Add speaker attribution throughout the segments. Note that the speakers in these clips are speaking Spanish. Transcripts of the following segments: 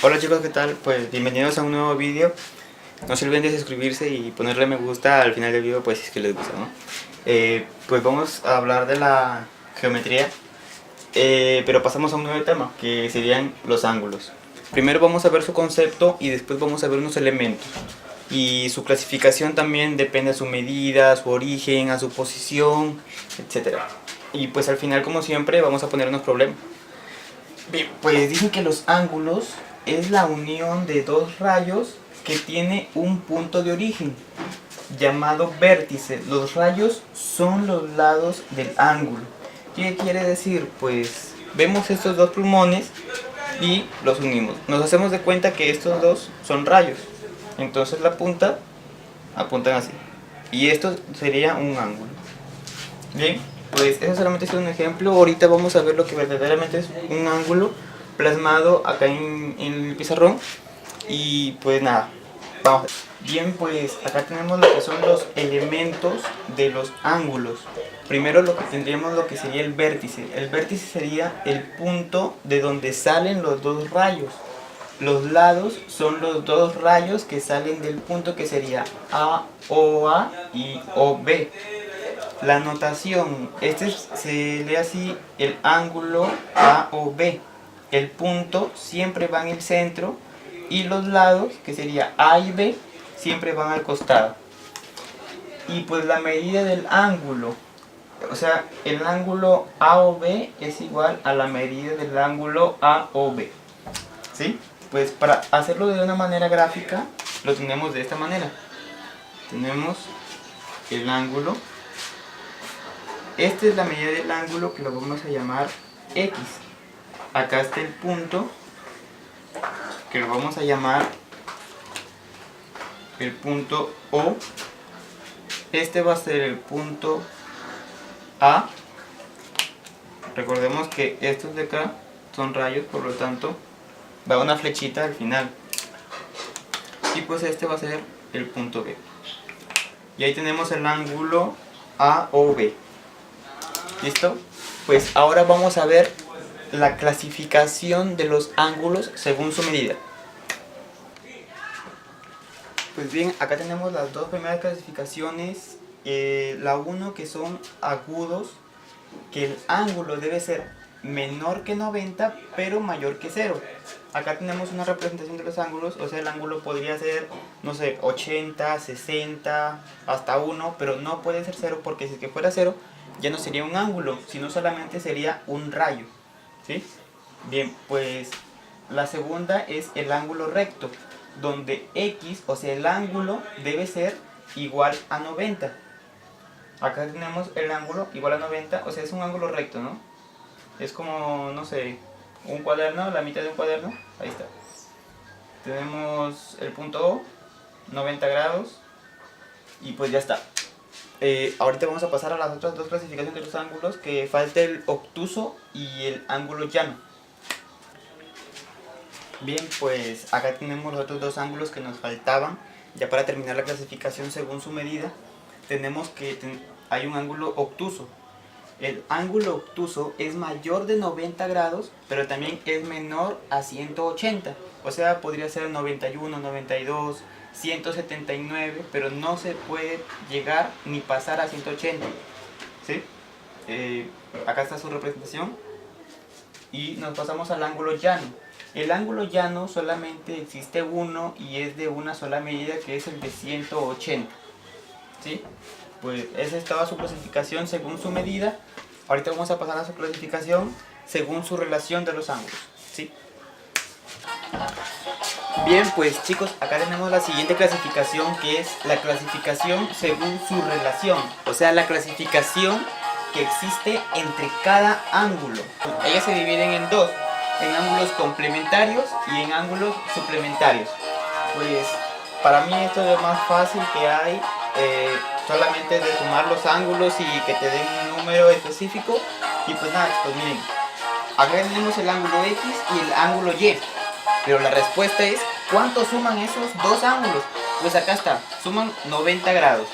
Speaker 1: Hola chicos, ¿qué tal? Pues bienvenidos a un nuevo vídeo. No se olviden de suscribirse y ponerle me gusta al final del vídeo, pues si es que les gusta, ¿no? Pues vamos a hablar de la geometría, pero pasamos a un nuevo tema, que serían los ángulos. Primero vamos a ver su concepto y después vamos a ver unos elementos. Y su clasificación también depende de su medida, a su origen, a su posición, etc. Y pues al final, como siempre, vamos a poner unos problemas. Bien, pues dicen que los ángulos es la unión de dos rayos que tiene un punto de origen llamado vértice. Los rayos son los lados del ángulo. ¿Qué quiere decir? Pues vemos estos dos plumones y los unimos. Nos hacemos de cuenta que estos dos son rayos. Entonces la punta apuntan así. Y esto sería un ángulo. Bien, pues eso solamente es un ejemplo. Ahorita vamos a ver lo que verdaderamente es un ángulo plasmado acá en el pizarrón. Y pues nada, vamos. Bien, pues acá tenemos lo que son los elementos de los ángulos. Primero lo que tendríamos lo que sería el vértice. El vértice sería el punto de donde salen los dos rayos. Los lados son los dos rayos que salen del punto, que sería AOA y OB. La notación, se lee así: el ángulo AOB. El punto siempre va en el centro y los lados, que sería A y B, siempre van al costado. Y pues la medida del ángulo, o sea, el ángulo AOB es igual a la medida del ángulo AOB. ¿Sí? Pues para hacerlo de una manera gráfica, lo tenemos de esta manera. Tenemos el ángulo. Esta es la medida del ángulo, que lo vamos a llamar X. Acá está el punto, que lo vamos a llamar el punto O. Este va a ser el punto A. Recordemos que estos de acá son rayos, por lo tanto va una flechita al final. Y pues este va a ser el punto B. Y ahí tenemos el ángulo AOB. ¿Listo? Pues ahora vamos a ver la clasificación de los ángulos según su medida. Pues bien, acá tenemos las dos primeras clasificaciones. La 1, que son agudos, que el ángulo debe ser menor que 90 pero mayor que 0. Acá tenemos una representación de los ángulos, o sea, el ángulo podría ser, no sé, 80, 60, hasta 1, pero no puede ser 0, porque si es que fuera 0 ya no sería un ángulo, sino solamente sería un rayo. ¿Sí? Bien, pues la segunda es el ángulo recto, donde X, o sea, el ángulo debe ser igual a 90. Acá tenemos el ángulo igual a 90, o sea, es un ángulo recto, ¿no? Es como, no sé, un cuaderno, la mitad de un cuaderno. Ahí está. Tenemos el punto O, 90 grados, y pues ya está. Ahorita vamos a pasar a las otras dos clasificaciones de los ángulos, que falta el obtuso y el ángulo llano. Bien, pues acá tenemos los otros dos ángulos que nos faltaban. Ya para terminar la clasificación según su medida, tenemos que hay un ángulo obtuso. El ángulo obtuso es mayor de 90 grados, pero también es menor a 180. O sea, podría ser 91, 92, 179, pero no se puede llegar ni pasar a 180. ¿Sí? Acá está su representación. Y nos pasamos al ángulo llano. El ángulo llano solamente existe uno y es de una sola medida, que es el de 180. ¿Sí? Pues esa es toda su clasificación según su medida. Ahorita vamos a pasar a su clasificación según su relación de los ángulos. ¿Sí? Bien, pues chicos, acá tenemos la siguiente clasificación, que es la clasificación según su relación. O sea, la clasificación que existe entre cada ángulo. Ellas se dividen en dos: en ángulos complementarios y en ángulos suplementarios. Pues para mí esto es lo más fácil que hay. Solamente de sumar los ángulos y que te den un número específico. Y pues nada, pues miren, acá tenemos el ángulo X y el ángulo Y, pero la respuesta es: ¿cuánto suman esos dos ángulos? Pues acá está, suman 90 grados.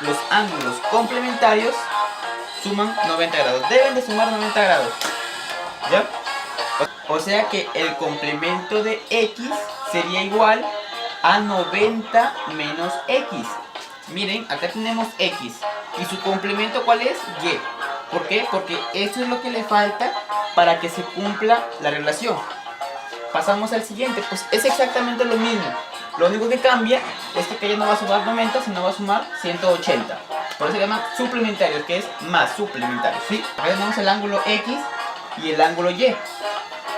Speaker 1: Los ángulos complementarios suman 90 grados, deben de sumar 90 grados, ¿ya? O sea que el complemento de x sería igual a 90 menos x. Miren, acá tenemos x. ¿Y su complemento cuál es? Y. ¿Por qué? Porque esto es lo que le falta para que se cumpla la relación. Pasamos al siguiente, pues es exactamente lo mismo. Lo único que cambia es que ya no va a sumar 90, sino va a sumar 180. Por eso se llama suplementario, que es más suplementario, ¿sí? Acá tenemos el ángulo x y el ángulo y.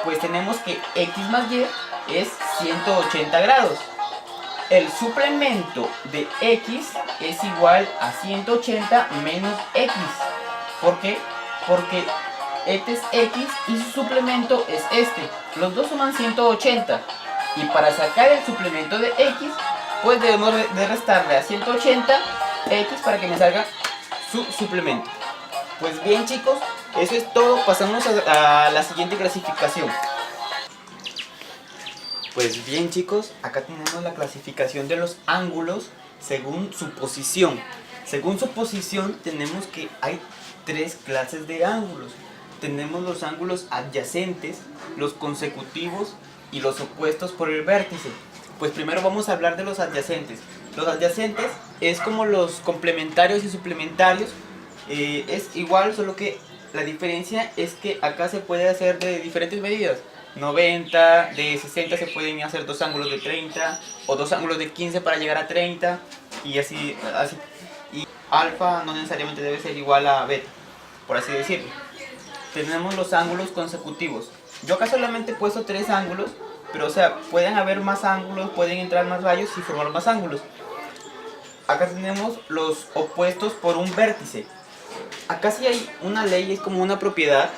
Speaker 1: Pues tenemos que x más y es 180 grados. El suplemento de x es igual a 180 menos x. ¿Por qué? Porque este es x y su suplemento es este. Los dos suman 180. Y para sacar el suplemento de x, pues debemos de restarle a 180 x para que me salga su suplemento. Pues bien, chicos, eso es todo. Pasamos a la siguiente clasificación. Pues bien, chicos, acá tenemos la clasificación de los ángulos según su posición. Según su posición tenemos que hay tres clases de ángulos. Tenemos los ángulos adyacentes, los consecutivos y los opuestos por el vértice. Pues primero vamos a hablar de los adyacentes. Los adyacentes es como los complementarios y suplementarios. Es igual, solo que la diferencia es que acá se puede hacer de diferentes medidas. 90, de 60 se pueden hacer dos ángulos de 30 o dos ángulos de 15 para llegar a 30 y así. Y alfa no necesariamente debe ser igual a beta, por así decirlo. Tenemos los ángulos consecutivos. Yo acá solamente he puesto tres ángulos, pero o sea, pueden haber más ángulos, pueden entrar más rayos y formar más ángulos. Acá tenemos los opuestos por un vértice. Acá sí hay una ley, es como una propiedad,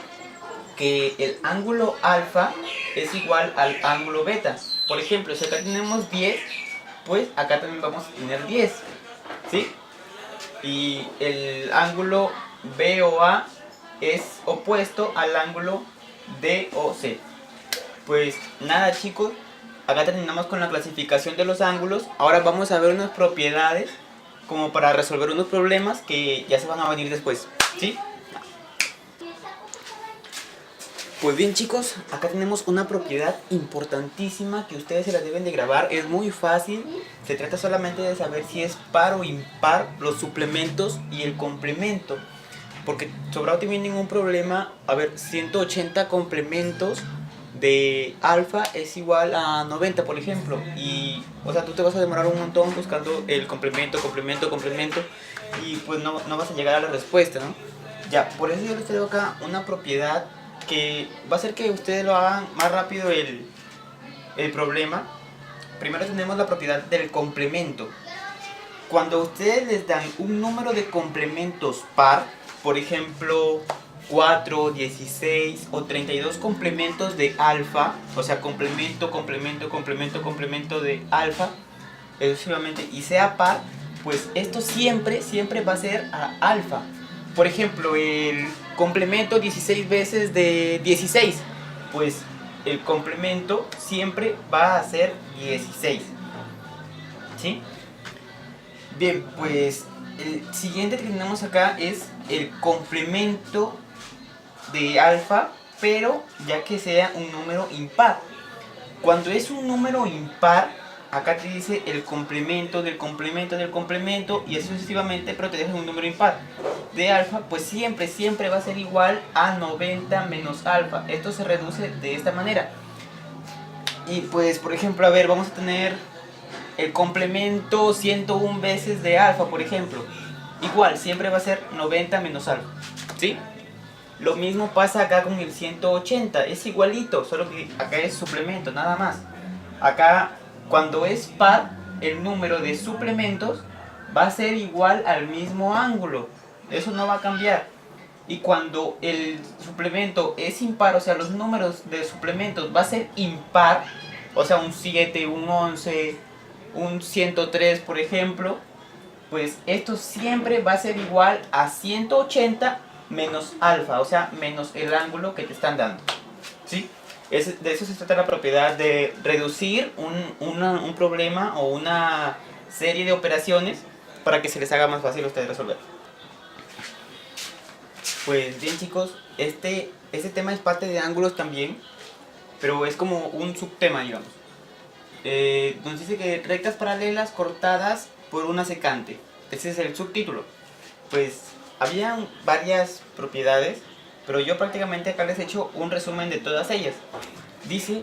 Speaker 1: que el ángulo alfa es igual al ángulo beta. Por ejemplo, si acá tenemos 10, pues acá también vamos a tener 10, ¿sí? Y el ángulo BOA es opuesto al ángulo DOC. Pues nada, chicos, acá terminamos con la clasificación de los ángulos. Ahora vamos a ver unas propiedades como para resolver unos problemas que ya se van a venir después, ¿sí? Pues bien, chicos, acá tenemos una propiedad importantísima que ustedes se la deben de grabar. Es muy fácil, se trata solamente de saber si es par o impar los suplementos y el complemento. Porque sobrado tiene ningún problema. A ver, 180 complementos de alfa es igual a 90, por ejemplo. Y, o sea, tú te vas a demorar un montón buscando el complemento. Y pues no vas a llegar a la respuesta, ¿no? Ya, por eso yo les traigo acá una propiedad que va a hacer que ustedes lo hagan más rápido el problema. Primero tenemos la propiedad del complemento. Cuando ustedes les dan un número de complementos par, por ejemplo 4, 16 o 32 complementos de alfa, o sea, complemento de alfa, exclusivamente, y sea par, pues esto siempre va a ser a alfa. Por ejemplo, el complemento 16 veces de 16, pues el complemento siempre va a ser 16, ¿sí? Bien, pues el siguiente que tenemos acá es el complemento de alfa, pero ya que sea un número impar. Cuando es un número impar, acá te dice el complemento del complemento y así sucesivamente, pero te deja un número impar de alfa, pues siempre va a ser igual a 90 menos alfa. Esto se reduce de esta manera. Y pues, por ejemplo, a ver, vamos a tener el complemento 101 veces de alfa, por ejemplo. Igual, siempre va a ser 90 menos alfa, ¿sí? Lo mismo pasa acá con el 180, es igualito, solo que acá es suplemento, nada más. Acá, cuando es par, el número de suplementos va a ser igual al mismo ángulo. Eso no va a cambiar. Y cuando el suplemento es impar, o sea, los números de suplementos va a ser impar, o sea, un 7, un 11, un 103, por ejemplo, pues esto siempre va a ser igual a 180 menos alfa, o sea, menos el ángulo que te están dando, ¿sí? De eso se trata la propiedad de reducir un problema o una serie de operaciones para que se les haga más fácil a ustedes resolver. Pues bien, chicos, este tema es parte de ángulos también. pero es como un subtema, digamos. Nos dice que rectas paralelas cortadas por una secante. Ese es el subtítulo. Pues había varias propiedades, pero yo prácticamente acá les he hecho un resumen de todas ellas. Dice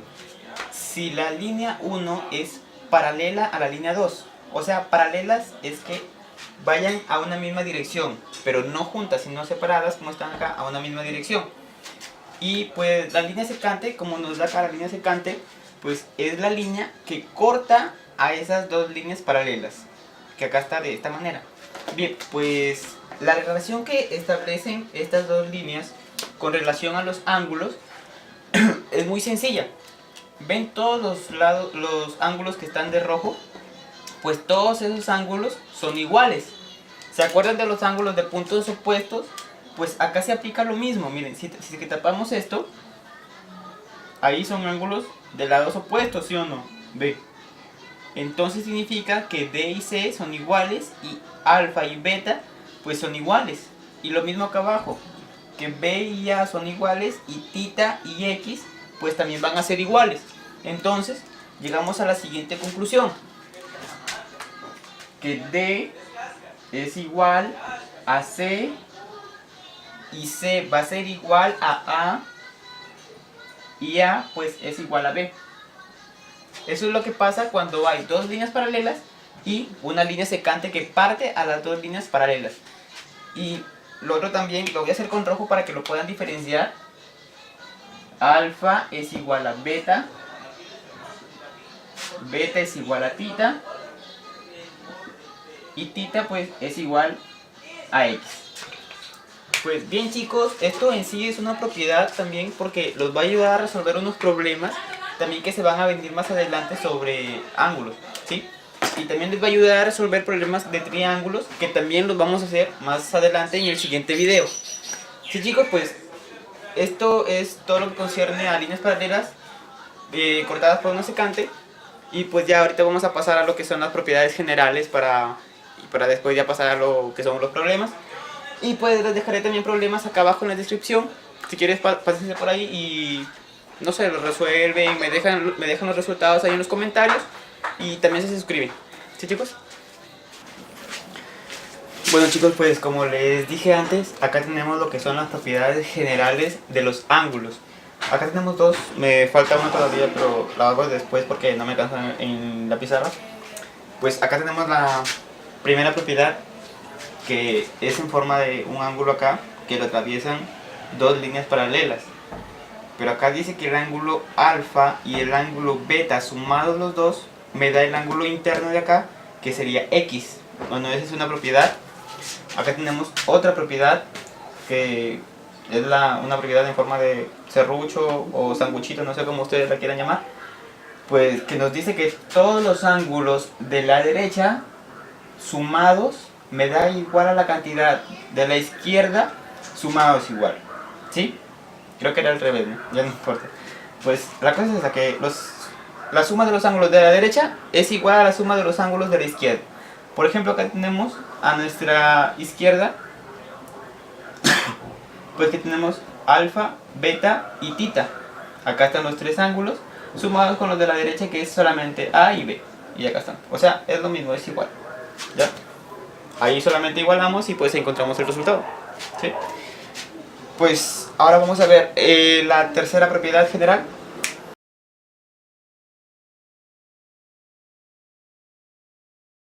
Speaker 1: si la línea 1 es paralela a la línea 2. O sea, paralelas es que vayan a una misma dirección, pero no juntas, sino separadas como están acá, a una misma dirección. Y pues la línea secante, como nos da acá la línea secante, pues es la línea que corta a esas dos líneas paralelas, que acá está de esta manera. Bien, pues la relación que establecen estas dos líneas con relación a los ángulos es muy sencilla. ¿Ven todos los ángulos que están de rojo? Pues todos esos ángulos son iguales. ¿Se acuerdan de los ángulos de puntos opuestos? Pues acá se aplica lo mismo. Miren, si tapamos esto, ahí son ángulos de lados opuestos, ¿sí o no? Ve. Entonces significa que D y C son iguales y alfa y beta pues son iguales. Y lo mismo acá abajo, que B y A son iguales y tita y X pues también van a ser iguales. Entonces llegamos a la siguiente conclusión, que D es igual a C y C va a ser igual a A y A pues es igual a B. Eso es lo que pasa cuando hay dos líneas paralelas y una línea secante que parte a las dos líneas paralelas. Y lo otro también lo voy a hacer con rojo para que lo puedan diferenciar. Alfa es igual a beta, beta es igual a tita y tita pues es igual a X. Pues bien chicos, esto en sí es una propiedad también porque los va a ayudar a resolver unos problemas también que se van a venir más adelante sobre ángulos, ¿sí? Y también les va a ayudar a resolver problemas de triángulos que también los vamos a hacer más adelante en el siguiente video. Sí chicos, pues esto es todo lo que concierne a líneas paralelas cortadas por una secante. Y pues ya ahorita vamos a pasar a lo que son las propiedades generales para después ya pasar a lo que son los problemas. Y pues les dejaré también problemas acá abajo en la descripción. Si quieres pásense por ahí y no sé, lo resuelven, me dejan los resultados ahí en los comentarios. Y también se suscriben. ¿Sí chicos? Bueno chicos, pues como les dije antes, acá tenemos lo que son las propiedades generales de los ángulos. Acá tenemos dos, me falta una todavía, pero la hago después porque no me alcanza en la pizarra. Pues acá tenemos la primera propiedad, que es en forma de un ángulo acá, que lo atraviesan dos líneas paralelas. Pero acá dice que el ángulo alfa y el ángulo beta sumados los dos, me da el ángulo interno de acá, que sería X. Bueno, esa es una propiedad. Acá tenemos otra propiedad, que es una propiedad en forma de serrucho o sanguchito, no sé cómo ustedes la quieran llamar. Pues que nos dice que todos los ángulos de la derecha sumados me da igual a la cantidad de la izquierda sumados igual. ¿Sí? Creo que era al revés, ¿no? Ya no importa. Pues la cosa es esa, que la suma de los ángulos de la derecha es igual a la suma de los ángulos de la izquierda. Por ejemplo, acá tenemos a nuestra izquierda, pues que tenemos alfa, beta y tita. Acá están los tres ángulos sumados con los de la derecha, que es solamente A y B. Y acá están. O sea, es lo mismo, es igual. ¿Ya? Ahí solamente igualamos y pues encontramos el resultado. ¿Sí? Pues ahora vamos a ver la tercera propiedad general,